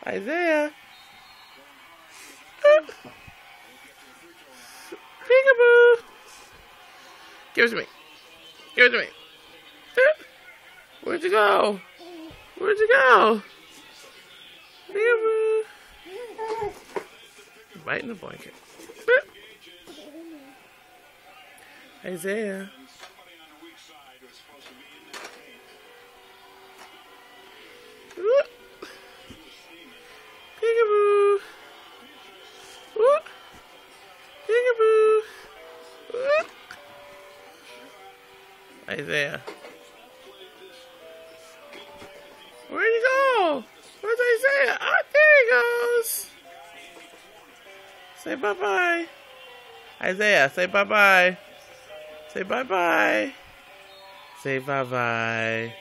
Isaiah. Peekaboo. Give it to me. Give it to me. Where'd you go? Where'd you go? Peekaboo. Biting the blanket. Isaiah. Peekaboo. Peekaboo. Isaiah. Where'd he go? Where's Isaiah? Oh, there he goes. Say bye-bye. Isaiah, say bye-bye. Say bye-bye. Say bye-bye.